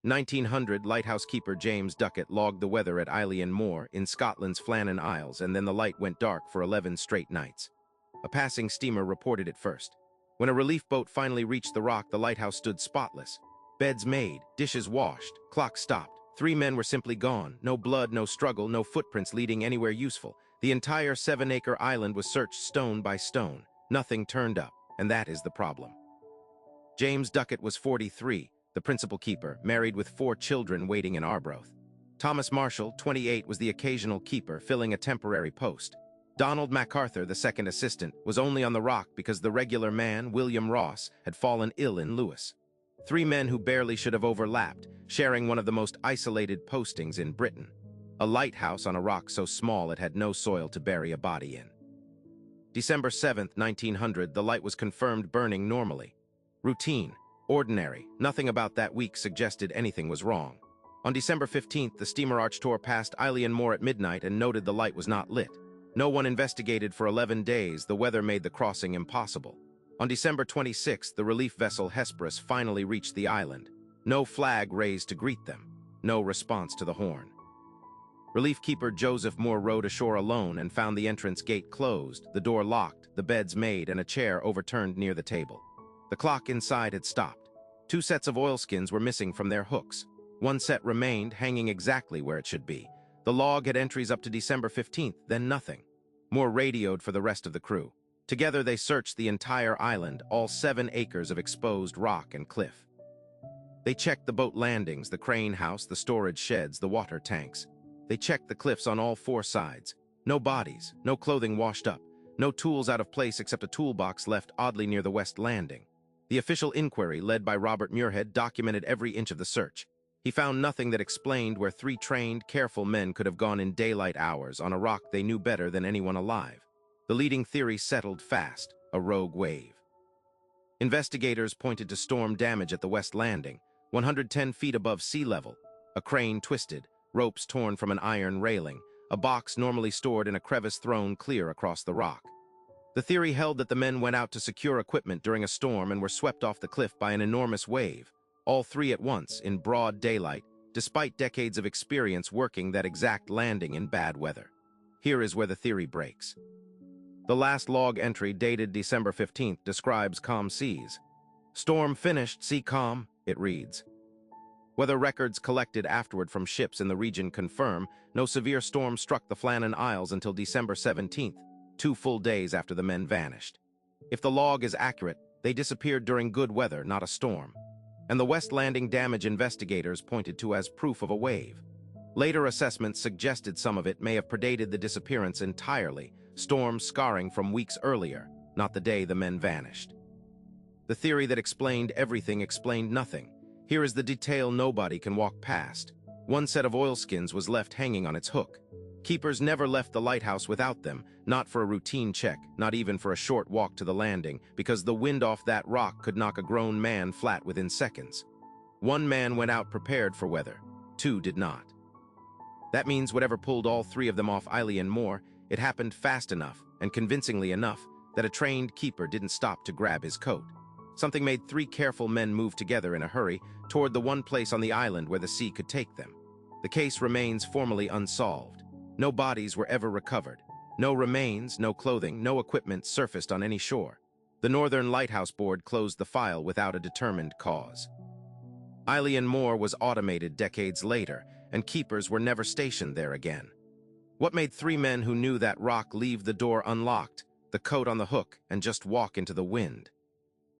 1900, lighthouse keeper James Ducat logged the weather at Moor in Scotland's Flannan Isles, and then the light went dark for 11 straight nights. A passing steamer reported it first. When a relief boat finally reached the rock, the lighthouse stood spotless. Beds made, dishes washed, clock stopped. 3 men were simply gone. No blood, no struggle, no footprints leading anywhere useful. The entire 7-acre island was searched stone by stone. Nothing turned up, and that is the problem. James Ducat was 43, the principal keeper, married with 4 children waiting in Arbroath. Thomas Marshall, 28, was the occasional keeper, filling a temporary post. Donald MacArthur, the second assistant, was only on the rock because the regular man, William Ross, had fallen ill in Lewis. 3 men who barely should have overlapped, sharing one of the most isolated postings in Britain. A lighthouse on a rock so small it had no soil to bury a body in. December 7, 1900, the light was confirmed burning normally. Routine, ordinary, nothing about that week suggested anything was wrong. On December 15th, the steamer arch tore past Moor at midnight and noted the light was not lit. No one investigated for 11 days. The weather made the crossing impossible. On December 26th, the relief vessel Hesperus finally reached the island. No flag raised to greet them. No response to the horn. Relief keeper Joseph Moore rowed ashore alone and found the entrance gate closed, the door locked, the beds made, and a chair overturned near the table. The clock inside had stopped. 2 sets of oilskins were missing from their hooks. 1 set remained, hanging exactly where it should be. The log had entries up to December 15th, then nothing. Moore radioed for the rest of the crew. Together they searched the entire island, all 7 acres of exposed rock and cliff. They checked the boat landings, the crane house, the storage sheds, the water tanks. They checked the cliffs on all 4 sides. No bodies, no clothing washed up, no tools out of place except a toolbox left oddly near the west landing. The official inquiry, led by Robert Muirhead, documented every inch of the search. He found nothing that explained where 3 trained, careful men could have gone in daylight hours on a rock they knew better than anyone alive. The leading theory settled fast: a rogue wave. Investigators pointed to storm damage at the west landing, 110 feet above sea level. A crane twisted, ropes torn from an iron railing, a box normally stored in a crevice thrown clear across the rock. The theory held that the men went out to secure equipment during a storm and were swept off the cliff by an enormous wave. All 3 at once, in broad daylight, despite decades of experience working that exact landing in bad weather. Here is where the theory breaks. The last log entry, dated December 15th, describes calm seas. "Storm finished, sea calm," it reads. Weather records collected afterward from ships in the region confirm no severe storm struck the Flannan Isles until December 17th, 2 full days after the men vanished. If the log is accurate, they disappeared during good weather, not a storm. And the West Landing damage investigators pointed to as proof of a wave. Later assessments suggested some of it may have predated the disappearance entirely, storm scarring from weeks earlier, not the day the men vanished. The theory that explained everything explained nothing. Here is the detail nobody can walk past. 1 set of oilskins was left hanging on its hook. Keepers never left the lighthouse without them, not for a routine check, not even for a short walk to the landing, because the wind off that rock could knock a grown man flat within seconds. 1 man went out prepared for weather, 2 did not. That means whatever pulled all 3 of them off Moor, it happened fast enough, and convincingly enough, that a trained keeper didn't stop to grab his coat. Something made 3 careful men move together in a hurry toward the one place on the island where the sea could take them. The case remains formally unsolved. No bodies were ever recovered. No remains, no clothing, no equipment surfaced on any shore. The Northern Lighthouse Board closed the file without a determined cause. Moor was automated decades later, and keepers were never stationed there again. What made 3 men who knew that rock leave the door unlocked, the coat on the hook, and just walk into the wind?